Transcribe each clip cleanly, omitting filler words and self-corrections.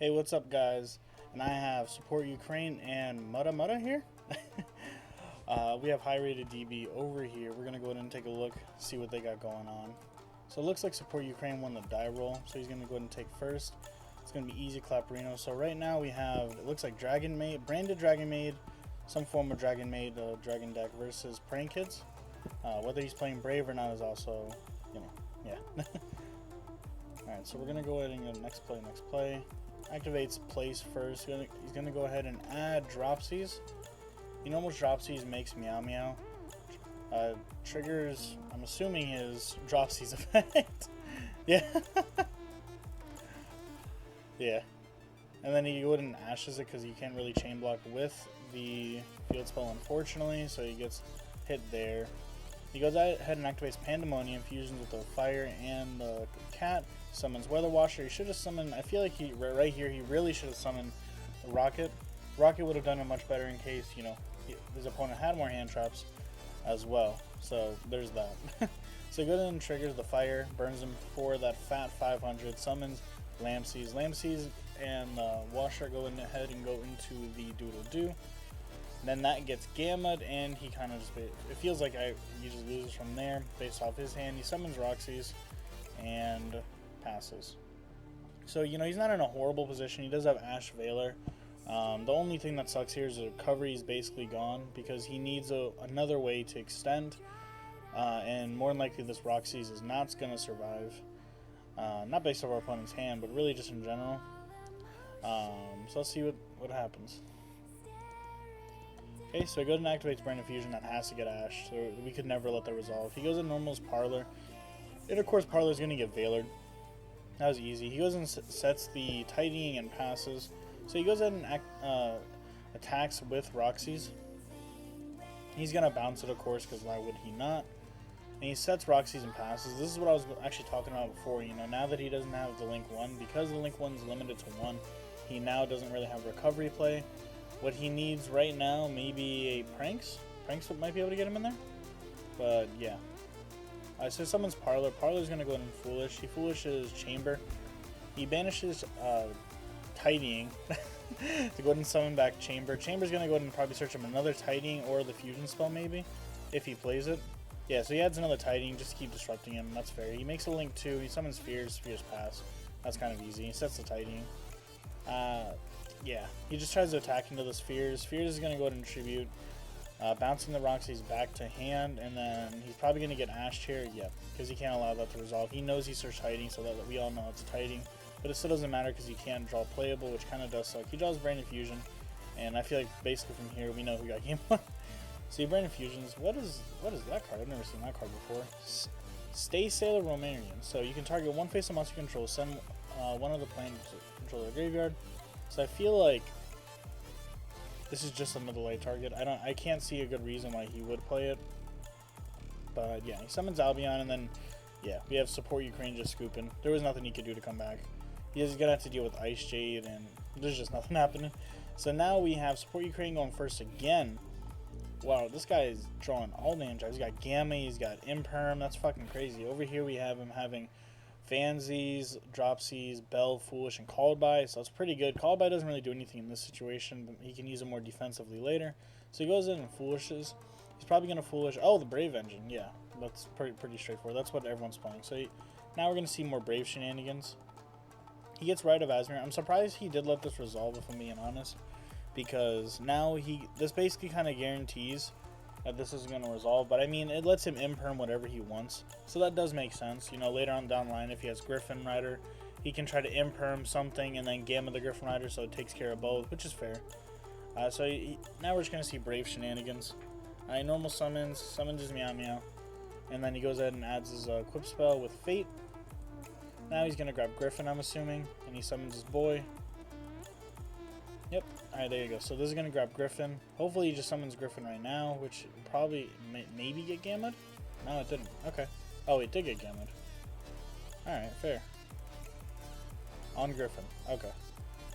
Hey, what's up, guys? And I have Support Ukraine and Mutta here. We have high rated DB over here. We're going to go ahead and take a look, see what they got going on. So it looks like Support Ukraine won the die roll, so he's going to go ahead and take first. It's going to be easy Clapperino. So right now we have, it looks like DragonMaid, branded DragonMaid, some form of DragonMaid, Dragon deck versus Praying Kids. Whether he's playing Brave or not is also, yeah. Alright, so we're going to go ahead and go next play. Activates place first. He's going to go ahead and add Dropsies. You know, most Dropsies makes Meow Meow. Triggers, I'm assuming, his Dropsies effect. Yeah. Yeah. And then he go ahead and ashes it because he can't really chain block with the field spell, unfortunately, so he gets hit there. He goes ahead and activates Pandemonium, fusions with the fire and the cat, summons Weather Washer. He should have summoned, I feel like right here, he really should have summoned the Rocket. Rocket would have done it much better in case, you know, his opponent had more hand traps as well. So there's that. So he goes in and triggers the fire, burns him for that fat 500, summons Lampsies. Lampsies and Washer go ahead and go into the Doodle-Doo. Then that gets gammaed, and he kind of just, it feels like he just loses from there based off his hand. He summons Roxy's and passes. So, you know, he's not in a horrible position. He does have Ash Veiler. The only thing that sucks here is the recovery is basically gone because he needs another way to extend. And more than likely this Roxy's is not going to survive. Not based off our opponent's hand, but really just in general. So let's see what happens. Okay, so he goes and activates Brain Infusion. That has to get Ash, so we could never let that resolve. He goes in Normal's Parlor. And of course Parlor's going to get Veilered. That was easy. He goes and sets the Tidying and passes. So he goes ahead and attacks with Roxy's. He's going to bounce it, of course, because why would he not? And he sets Roxy's and passes. This is what I was actually talking about before. You know, now that he doesn't have the Link 1, because the Link 1 is limited to 1, he now doesn't really have recovery play. What he needs right now, maybe a Pranks. Pranks might be able to get him in there. But, yeah. So summons Parlor. Parlor's going to go in and Foolish. He Foolishes Chamber. He banishes Tidying to go ahead and summon back Chamber. Chamber's going to go ahead and probably search him another Tidying or the Fusion spell, maybe, if he plays it. Yeah, so he adds another Tidying just to keep disrupting him. That's fair. He makes a Link 2. He summons Spheres. Spheres pass. That's kind of easy. He sets the Tidying. Yeah, he just tries to attack into the Spheres. Spheres is going to go ahead and tribute, bouncing the Roxy's back to hand, and then he's probably going to get Ashed here, yeah, because he can't allow that to resolve. He knows he searched Hiding, so that we all know it's Hiding, but it still doesn't matter because he can't draw playable, which kind of does suck. He draws Brain Infusion, and I feel like basically from here we know who got game 1. See, Brain Infusions, what is that card? I've never seen that card before. Stay Sailor Romanian. So you can target one face of monster control, send one of the planes to control their graveyard. So I feel like this is just another light target. I can't see a good reason why he would play it. But yeah, he summons Albion, and then yeah, we have Support Ukraine just scooping. There was nothing he could do to come back. He's gonna have to deal with Ice Jade, and there's just nothing happening. So now we have Support Ukraine going first again. Wow, this guy is drawing all the engines. He's got Gamma, he's got Imperm. That's fucking crazy. Over here we have him having Fansies, Dropsies, Bell, Foolish, and Called By. So that's pretty good. Called By doesn't really do anything in this situation, but he can use it more defensively later. So he goes in and Foolishes. He's probably going to Foolish. Oh, the Brave Engine. Yeah, that's pretty straightforward. That's what everyone's playing. So now we're going to see more Brave shenanigans. He gets Rite of Azmir. I'm surprised he did let this resolve, if I'm being honest, because now this basically kind of guarantees that this is going to resolve, but I mean, it lets him imperm whatever he wants, so that does make sense. You know, later on down the line, if he has Griffin Rider, he can try to imperm something and then gamma the Griffin Rider, so it takes care of both, which is fair. So now we're just going to see Brave shenanigans. Normal summons his Meow Meow, and then he goes ahead and adds his Equip spell with Fate. Now he's going to grab Griffin, I'm assuming, and he summons his boy. Yep. Alright, there you go. So this is going to grab Griffin. Hopefully he just summons Griffin right now, which probably maybe get gammaed? No, it didn't. Okay. Oh, it did get gammaed. Alright, fair. On Griffin. Okay.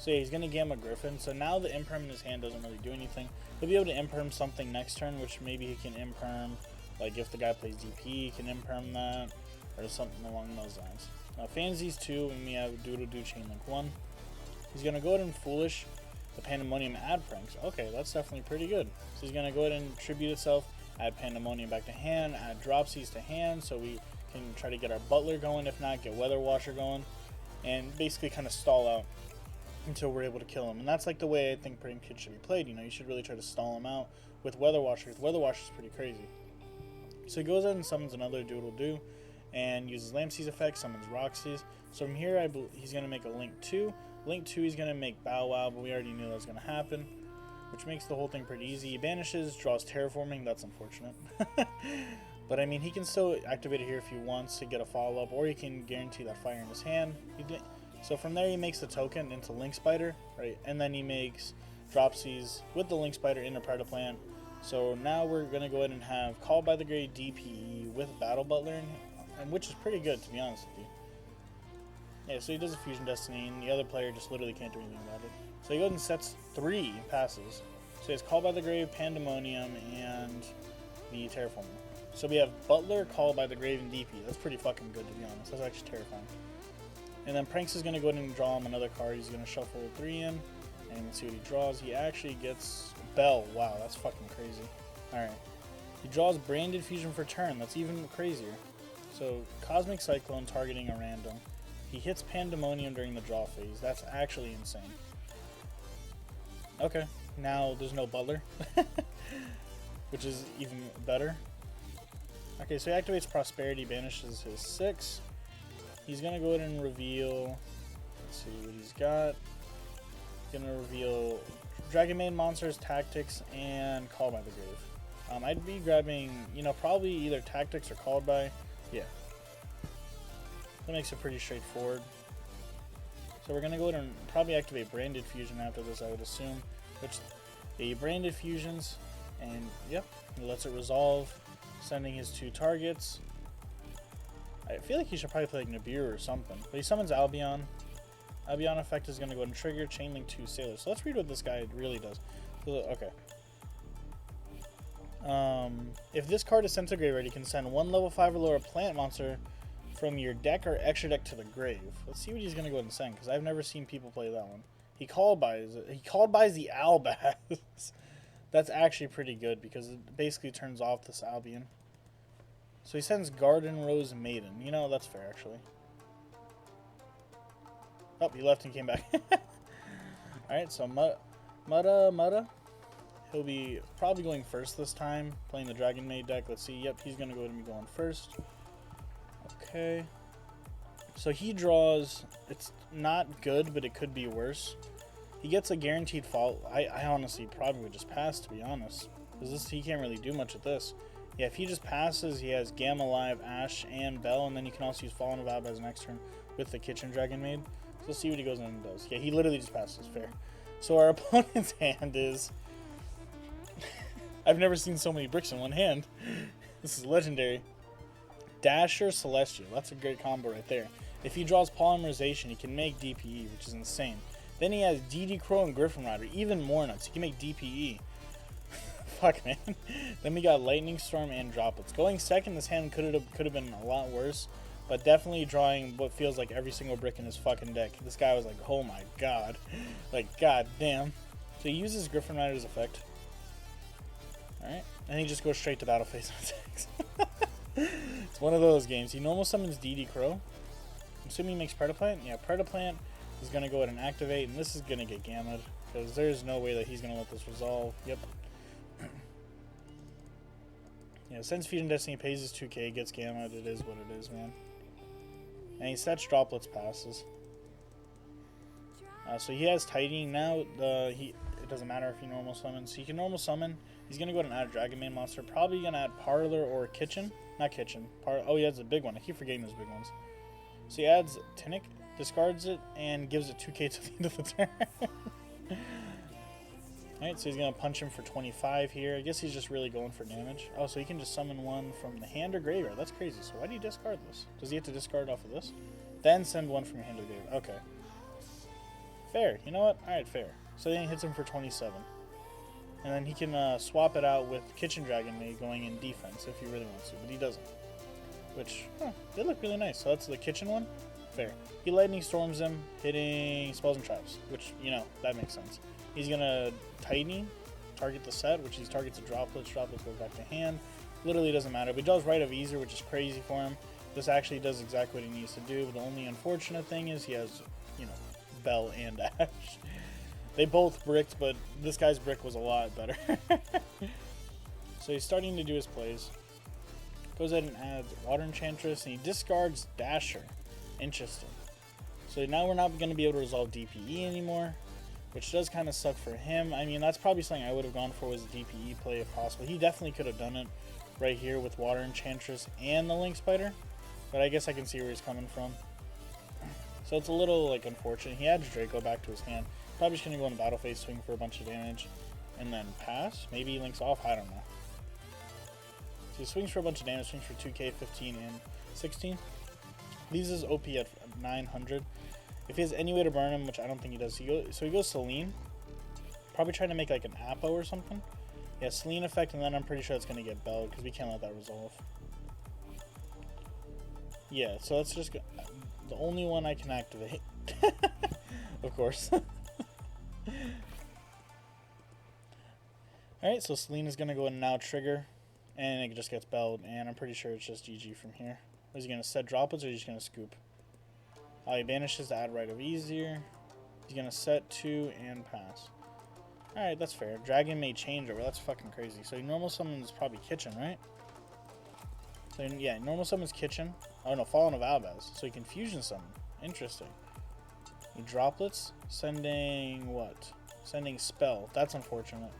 So yeah, he's going to gamma Griffin. So now the Imperm in his hand doesn't really do anything. He'll be able to Imperm something next turn, which maybe he can Imperm. Like if the guy plays DP, he can Imperm that. Or something along those lines. Fansies 2, and we have Doodle-Doo Chain Link 1. He's going to go ahead and Foolish the Pandemonium, add Pranks. Okay, that's definitely pretty good. So he's going to go ahead and tribute itself, add Pandemonium back to hand, add Dropsies to hand, so we can try to get our Butler going, if not, get Weather Washer going, and basically kind of stall out until we're able to kill him. And that's like the way I think Brain Kid should be played. You know, you should really try to stall him out with Weather Washer, because Weather Washer is pretty crazy. So he goes ahead and summons another Doodle-Doo, and uses Lampsea's effect, summons Roxy's. So from here, he's going to make a Link 2. Link 2, he's going to make Bow Wow, but we already knew that was going to happen, which makes the whole thing pretty easy. He banishes, draws Terraforming. That's unfortunate. But, I mean, he can still activate it here if he wants to get a follow-up, or he can guarantee that fire in his hand. So from there, he makes the token into Link Spider, right? And then he makes Dropsies with the Link Spider into Predaplant. So now we're going to go ahead and have Called by the Grey DPE with Battle Butler, and which is pretty good, to be honest with you. Yeah, so he does a Fusion Destiny, and the other player just literally can't do anything about it. So he goes and sets 3 passes. So he has Called by the Grave, Pandemonium, and the Terraforming. So we have Butler, Called by the Grave, and DP. That's pretty fucking good, to be honest. That's actually terrifying. And then Pranks is going to go ahead and draw him another card. He's going to shuffle 3 in, and let's see what he draws. He actually gets Bell. Wow, that's fucking crazy. Alright. He draws Branded Fusion for turn. That's even crazier. So Cosmic Cyclone targeting a random. He hits Pandemonium during the draw phase. That's actually insane. Okay, now there's no Butler, which is even better. Okay, so he activates Prosperity, banishes his 6. He's going to go ahead and reveal, let's see what he's got. He's going to reveal DragonMaid monsters, Tactics, and Called by the Grave. I'd be grabbing, you know, probably either Tactics or Called by. Yeah. That makes it pretty straightforward. So we're going to go ahead and probably activate Branded Fusion after this, I would assume. Which, he Branded Fusions, and yep, he lets it resolve, sending his 2 targets. I feel like he should probably play like Nibiru or something. But he summons Albion. Albion effect is going to go ahead and trigger Chainlink 2 Sailor. So let's read what this guy really does. So, okay. If this card is sent to graveyard, you can send 1 level 5 or lower plant monster from your deck or extra deck to the grave. Let's see what he's going to go ahead and send, because I've never seen people play that one. He called buys the Albaz. That's actually pretty good, because it basically turns off this Albion. So he sends Garden Rose Maiden. You know, that's fair, actually. Oh, he left and came back. Alright, so Mutta. He'll be probably going first this time, playing the DragonMaid deck. Let's see. Yep, he's going to go ahead and be going first. Okay. So he draws. It's not good, but it could be worse. He gets a guaranteed fall. I honestly probably would just pass, to be honest. Because he can't really do much with this. Yeah, if he just passes, he has Gamma Live, Ash, and Bell, and then you can also use Fallen of Ab as next turn with the Kitchen DragonMaid. So let's see what he goes in and does. Yeah, he literally just passes. Fair. So our opponent's hand is... I've never seen so many bricks in one hand. This is legendary. Dasher Celestial. That's a great combo right there. If he draws Polymerization, he can make DPE, which is insane. Then he has DD Crow and Griffin Rider. Even more nuts. He can make DPE. Fuck, man. Then we got Lightning Storm and Droplets. Going second, this hand could have been a lot worse. But definitely drawing what feels like every single brick in his fucking deck. This guy was like, oh my god. Like, god damn. So he uses Griffin Rider's effect. Alright. And he just goes straight to battle phase and attacks. It's one of those games. He normal summons DD Crow. I'm assuming he makes Predaplant. Yeah, Predaplant is going to go ahead and activate. And this is going to get gammed. Because there's no way that he's going to let this resolve. Yep. Yeah, sends Fusion Destiny, pays his 2k, gets gammed. It is what it is, man. And he sets Droplets, passes. So he has Tidying now. It doesn't matter if he normal summons. He can normal summon. He's going to go ahead and add a DragonMaid monster. Probably going to add Parlor or Kitchen. Not Kitchen. Oh, he has a big one. I keep forgetting those big ones. So he adds Tinic, discards it, and gives it 2k to the end of the turn. Alright, so he's going to punch him for 25 here. I guess he's just really going for damage. Oh, so he can just summon one from the hand or graveyard. That's crazy. So why do you discard this? Does he have to discard off of this? Then send one from your hand to the graveyard. Okay. Fair. You know what? Alright, fair. So then he hits him for 27. And then he can swap it out with Kitchen DragonMaid going in defense if he really wants to, but he doesn't. Which, they look really nice. So that's the Kitchen one. Fair. He Lightning Storms him, hitting spells and traps, which, you know, that makes sense. He's gonna Tiny, target the set, which he targets the droplets. Droplets go back to hand. Literally doesn't matter. But he does Rite of Easer, which is crazy for him. This actually does exactly what he needs to do. The only unfortunate thing is he has, you know, Bell and Ash. They both bricked, but this guy's brick was a lot better. So he's starting to do his plays. Goes ahead and adds Water Enchantress, and he discards Dasher. Interesting. So now we're not going to be able to resolve DPE anymore, which does kind of suck for him. I mean, that's probably something I would have gone for, was a DPE play if possible. He definitely could have done it right here with Water Enchantress and the Link Spider, but I guess I can see where he's coming from. So it's a little, like, unfortunate. He adds Draco back to his hand. Probably just going to go in the battle phase, swing for a bunch of damage, and then pass. Maybe he links off, I don't know. So he swings for a bunch of damage, swings for 2k, 15, and 16. Leaves his OP at 900. If he has any way to burn him, which I don't think he does, so he goes Selene. Probably trying to make like an Apo or something. Yeah, Selene effect, and then I'm pretty sure it's going to get Belled, because we can't let that resolve. Yeah, so that's just the only one I can activate. Of course. Alright, so Selene is going to go and now trigger, and it just gets Belled, and I'm pretty sure it's just GG from here. Is he going to set droplets, or is he just going to scoop? He banishes to add Rite of Easier. He's going to set 2 and pass. Alright, that's fair. DragonMaid changeover, that's fucking crazy. So normal summons probably Kitchen, right? So yeah, normal summons Kitchen. Oh no, Fallen of Albaz. So he can fusion summon. Interesting. He droplets, sending what? Sending spell. That's unfortunate.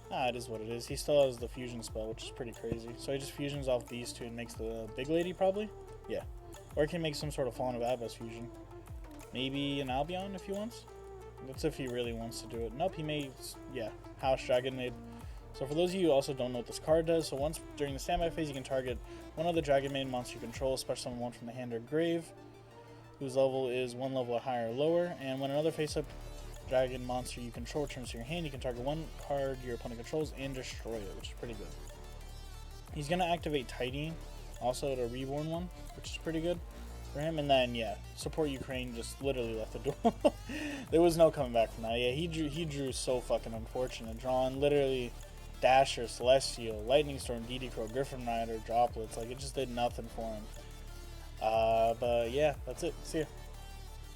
It is what it is. He still has the fusion spell, which is pretty crazy. So he just fusions off these two and makes the big lady, probably? Yeah. Or he can make some sort of Fallen of Albaz fusion. Maybe an Albion if he wants? That's if he really wants to do it. Nope, he may, yeah, House DragonMaid. So for those of you who also don't know what this card does, so once during the standby phase, you can target one of the DragonMaid monster you control, special summon one from the hand or grave, whose level is 1 level higher or lower, and when another face-up dragon monster you control returns to your hand, you can target one card your opponent controls and destroy it, which is pretty good. He's going to activate Tidy, also the Reborn one, which is pretty good for him. And then, yeah, Support Ukraine just literally left the duel. There was no coming back from that. Yeah, he drew so fucking unfortunate. Drawn literally Dasher, Celestial, Lightning Storm, DD Crow, Griffin Rider, Droplets. Like, it just did nothing for him. But yeah, that's it. See ya.